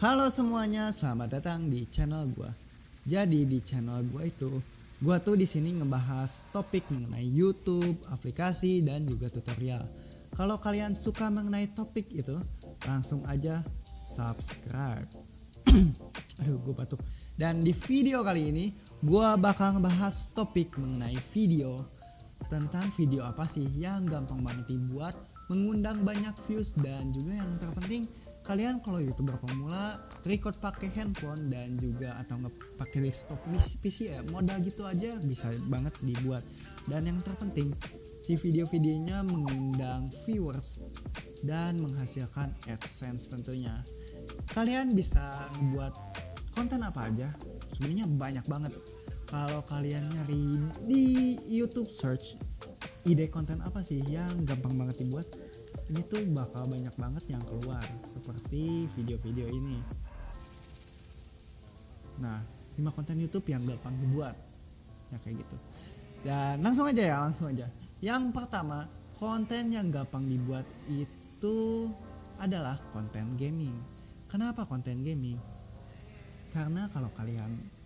Halo semuanya, selamat datang di channel gua. Jadi di channel gua itu, gua tuh di sini ngebahas topik mengenai YouTube, aplikasi dan juga tutorial. Kalau kalian suka mengenai topik itu, langsung aja subscribe. Aduh, gue batuk. Dan di video kali ini, gua bakal ngebahas topik mengenai video. Tentang video apa sih yang gampang banget dibuat, mengundang banyak views, dan juga yang terpenting kalian kalau YouTuber pemula record pakai handphone dan juga atau nggak pakai desktop PC ya, modal gitu aja bisa banget dibuat. Dan yang terpenting si video-videonya mengundang viewers dan menghasilkan AdSense tentunya. Kalian bisa membuat konten apa aja, sebenarnya banyak banget. Kalau kalian nyari di YouTube search ide konten apa sih yang gampang banget dibuat, ini tuh bakal banyak banget yang keluar seperti video-video ini. Nah, 5 konten YouTube yang gampang dibuat, ya kayak gitu. Dan langsung aja. Yang pertama, konten yang gampang dibuat itu adalah konten gaming. Kenapa konten gaming? Karena kalau kalian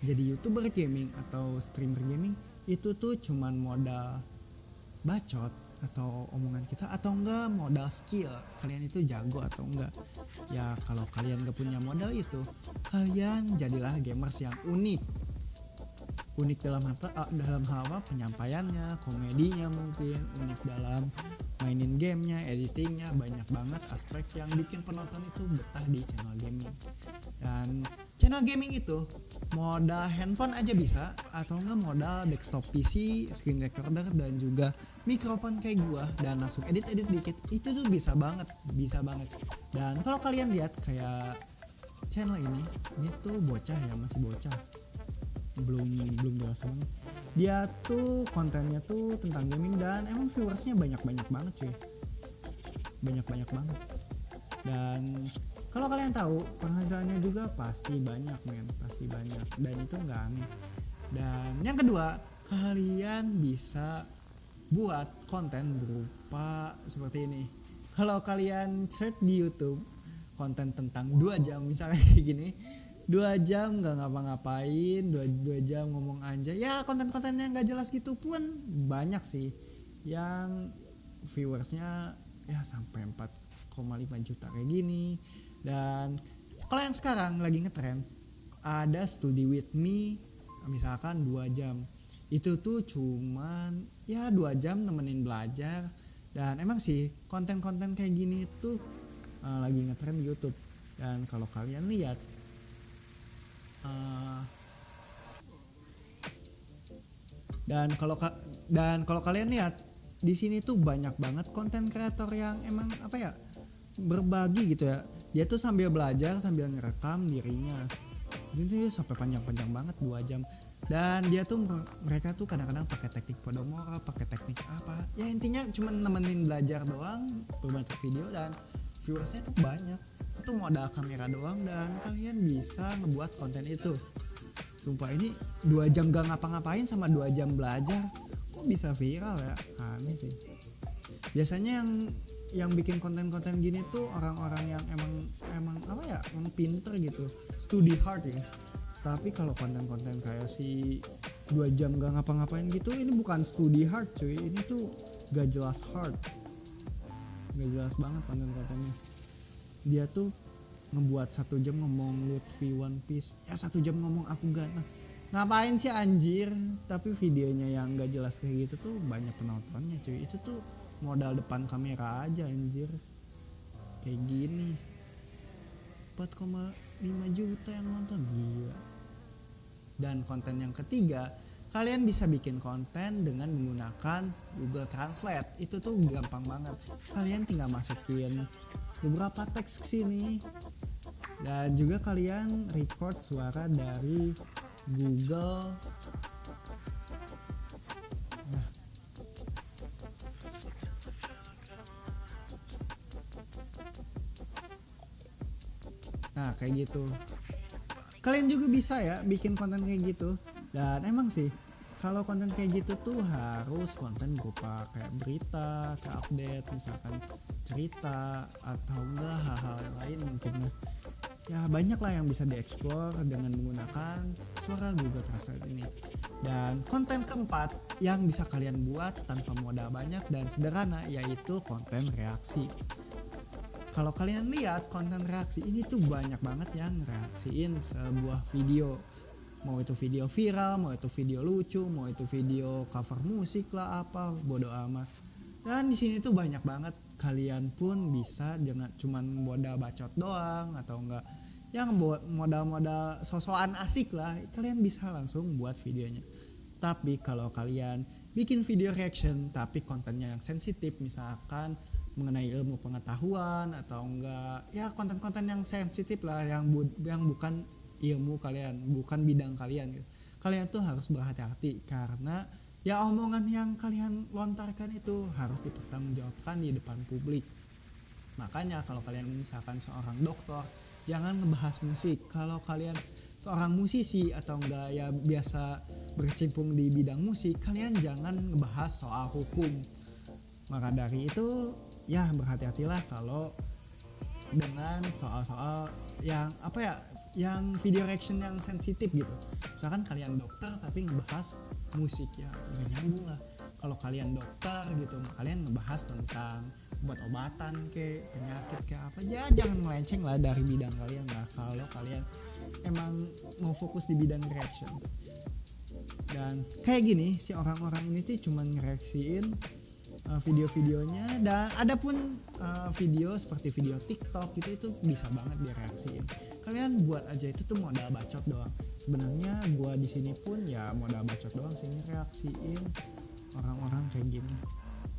jadi YouTuber gaming atau streamer gaming, itu tuh cuman modal bacot atau omongan kita, atau enggak modal skill kalian itu jago atau enggak. Ya kalau kalian gak punya modal itu, kalian jadilah gamers yang unik dalam hal apa, penyampaiannya, komedinya, mungkin unik dalam mainin gamenya, editingnya. Banyak banget aspek yang bikin penonton itu betah di channel gaming. Dan channel gaming itu modal handphone aja bisa, atau enggak modal desktop PC, screen recorder, dan juga mikrofon kayak gua, dan langsung edit dikit, itu tuh bisa banget. Dan kalau kalian lihat kayak channel ini tuh bocah ya, masih bocah, belum dewasa banget. Dia tuh kontennya tuh tentang gaming dan emang viewersnya banyak banget cuy, banyak banget. Dan kalau kalian tahu penghasilannya juga pasti banyak dan itu nggak aneh. Dan yang kedua, kalian bisa buat konten berupa seperti ini. Kalau kalian search di YouTube konten tentang 2 jam misalnya kayak gini, 2 jam nggak ngapa-ngapain, 2 jam ngomong aja, ya konten-kontennya nggak jelas gitu pun banyak sih yang viewersnya ya sampai 4,5 juta kayak gini. Dan kalau yang sekarang lagi ngetrend, ada Study With Me, misalkan 2 jam, itu tuh cuman ya 2 jam nemenin belajar. Dan emang sih konten-konten kayak gini tuh lagi ngetrend di YouTube. Dan kalau kalian lihat dan kalau kalian lihat di sini tuh banyak banget konten kreator yang emang apa ya, berbagi gitu ya. Dia tuh sambil belajar sambil ngerekam dirinya. Itu sampai panjang banget 2 jam. Dan dia tuh mereka tuh kadang-kadang pakai teknik Pomodoro, pakai teknik apa. Ya intinya cuma nemenin belajar doang, berbentuk video, dan viewersnya tuh banyak. Itu modal kamera doang dan kalian bisa ngebuat konten itu. Sumpah ini 2 jam gak ngapa-ngapain sama 2 jam belajar, kok bisa viral ya? Aneh sih. Biasanya yang bikin konten-konten gini tuh orang-orang yang emang apa ya, emang pinter gitu, study hard ya. Tapi kalau konten-konten kayak si 2 jam gak ngapa-ngapain gitu, ini bukan study hard cuy, ini tuh gak jelas hard, gak jelas banget konten-kontennya. Dia tuh ngebuat 1 jam ngomong Lutfi One Piece, ya 1 jam ngomong aku gak, nah ngapain sih anjir. Tapi videonya yang gak jelas kayak gitu tuh banyak penontonnya cuy. Itu tuh modal depan kamera aja anjir, kayak gini 4,5 juta yang nonton, gila. Dan konten yang ketiga, kalian bisa bikin konten dengan menggunakan Google Translate. Itu tuh gampang banget, kalian tinggal masukin beberapa teks ke sini, dan juga kalian record suara dari Google. Nah kayak gitu, kalian juga bisa ya bikin konten kayak gitu. Dan emang sih kalau konten kayak gitu tuh harus konten berupa kayak berita, kayak update, misalkan cerita, atau enggak hal-hal lain mungkin. ya banyak lah yang bisa dieksplor dengan menggunakan suara Google Translate ini. Dan konten keempat yang bisa kalian buat tanpa modal banyak dan sederhana yaitu konten reaksi. Kalau kalian lihat konten reaksi ini tuh banyak banget yang reaksiin sebuah video. Mau itu video viral, mau itu video lucu, mau itu video cover musik lah apa, bodo amat. Dan di sini tuh banyak banget, kalian pun bisa dengan cuman modal bacot doang atau enggak yang modal-modal sosokan asik lah, kalian bisa langsung buat videonya. Tapi kalau kalian bikin video reaction tapi kontennya yang sensitif, misalkan mengenai ilmu pengetahuan atau enggak ya konten-konten yang sensitif lah, yang bukan ilmu kalian, bukan bidang kalian gitu. Kalian tuh harus berhati-hati karena ya omongan yang kalian lontarkan itu harus dipertanggungjawabkan di depan publik. Makanya kalau kalian misalkan seorang dokter, jangan ngebahas musik. Kalau kalian seorang musisi atau enggak ya biasa berkecimpung di bidang musik, kalian jangan ngebahas soal hukum. Maka dari itu ya berhati-hatilah kalau dengan soal-soal yang yang video reaction yang sensitif gitu. Misalkan kalian dokter tapi ngebahas musik, ya nggak nyambung lah. Kalau kalian dokter gitu, kalian ngebahas tentang obat-obatan kayak penyakit kayak apa aja, jangan melenceng lah dari bidang kalian lah kalau kalian emang mau fokus di bidang reaction. Dan kayak gini si orang-orang ini tuh cuma ngereaksiin video-videonya, dan ada pun video seperti video TikTok gitu, itu bisa banget direaksiin. Kalian buat aja, itu tuh modal bacot doang. Sebenarnya gua di sini pun ya modal bacot doang sih, reaksiin orang-orang kayak gini.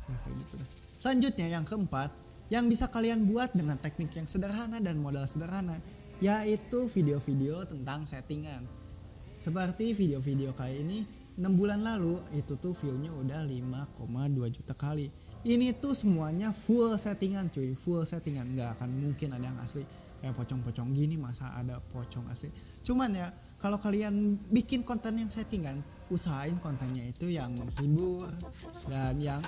Ya kayak gitu deh. Selanjutnya yang keempat yang bisa kalian buat dengan teknik yang sederhana dan modal sederhana, yaitu video-video tentang settingan. Seperti video-video kayak ini 6 bulan lalu itu tuh view-nya udah 5,2 juta kali. Ini tuh semuanya full settingan cuy, full settingan, nggak akan mungkin ada yang asli. Kayak pocong-pocong gini masa ada pocong asli. Cuman ya kalau kalian bikin konten yang settingan, usahain kontennya itu yang menghibur dan yang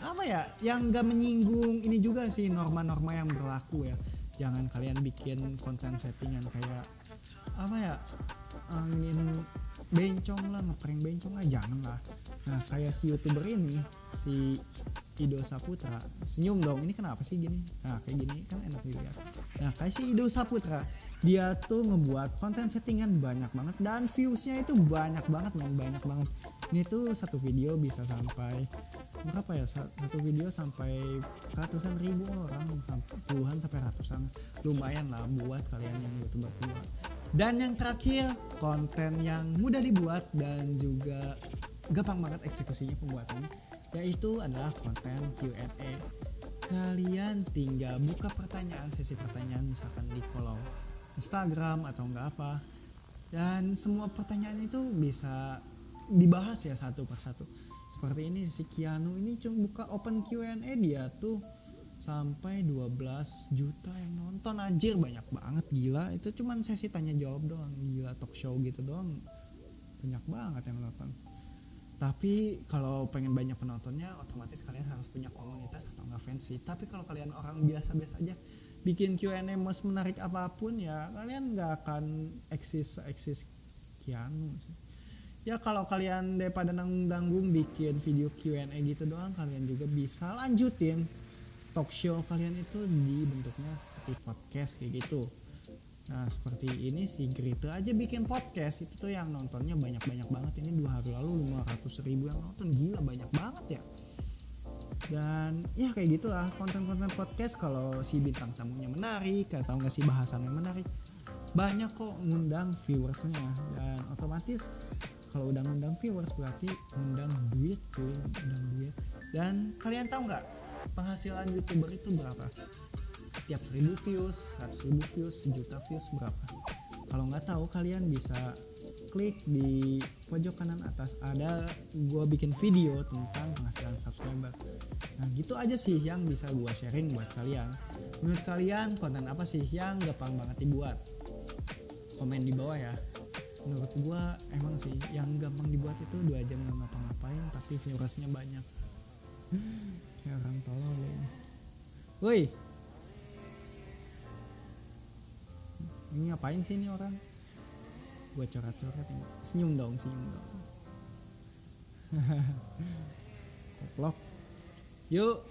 yang nggak menyinggung ini juga sih, norma-norma yang berlaku ya. Jangan kalian bikin konten settingan kayak ingin bencong lah, ngeprank bencong lah, jangan lah. Nah kayak si YouTuber ini, si Ido Saputra, senyum dong, ini kenapa sih gini? Nah kayak gini kan enak dilihat. Nah kayak si Ido Saputra, dia tuh ngebuat konten settingan banyak banget dan viewsnya itu banyak banget. Ini tuh satu video bisa sampai berapa ya, satu video sampai ratusan ribu orang, puluhan sampai ratusan, lumayan lah buat kalian yang YouTuber tua. Dan yang terakhir, konten yang mudah dibuat dan juga gampang banget eksekusinya pembuatannya, yaitu adalah konten Q&A. Kalian tinggal buka sesi pertanyaan misalkan di kolom Instagram atau enggak apa, dan semua pertanyaan itu bisa dibahas ya satu persatu. Seperti ini si Keanu ini cuma buka open Q&A, dia tuh sampai 12 juta yang nonton, anjir banyak banget, gila. Itu cuman sesi tanya jawab doang, gila, talk show gitu doang banyak banget yang nonton. Tapi kalau pengen banyak penontonnya, otomatis kalian harus punya komunitas atau enggak fans sih. Tapi kalau kalian orang biasa-biasa aja bikin Q&A mas menarik apapun, ya kalian nggak akan eksis Keanu sih. Ya kalau kalian daripada nanggung bikin video Q&A gitu doang, kalian juga bisa lanjutin talk show kalian itu di bentuknya seperti podcast kayak gitu. Nah seperti ini si Grita aja bikin podcast, itu tuh yang nontonnya banyak banget. Ini 2 hari lalu 500.000 yang nonton, gila banyak banget ya. Dan ya kayak gitulah konten-konten podcast. Kalau si bintang tamunya menarik atau nggak si bahasannya menarik, banyak kok ngundang viewersnya. Dan otomatis kalau udah ngundang viewers berarti ngundang duit cuy, ngundang duit. Dan kalian tahu nggak penghasilan YouTuber itu berapa? Setiap 1000 views, 100.000 views, 1 juta views berapa? Kalau nggak tahu, kalian bisa klik di pojok kanan atas, ada gua bikin video tentang penghasilan subscriber. Nah gitu aja sih yang bisa gua sharing buat kalian. Menurut kalian konten apa sih yang gampang banget dibuat? Komen di bawah ya. Menurut gua emang sih yang gampang dibuat itu 2 jam nggak ngapa-ngapain tapi viewersnya banyak. Kayak orang tolol ini. Woi, Ini ngapain sih ini orang? Gue coret-coret ini. Senyum dong. Koplok. Yuk.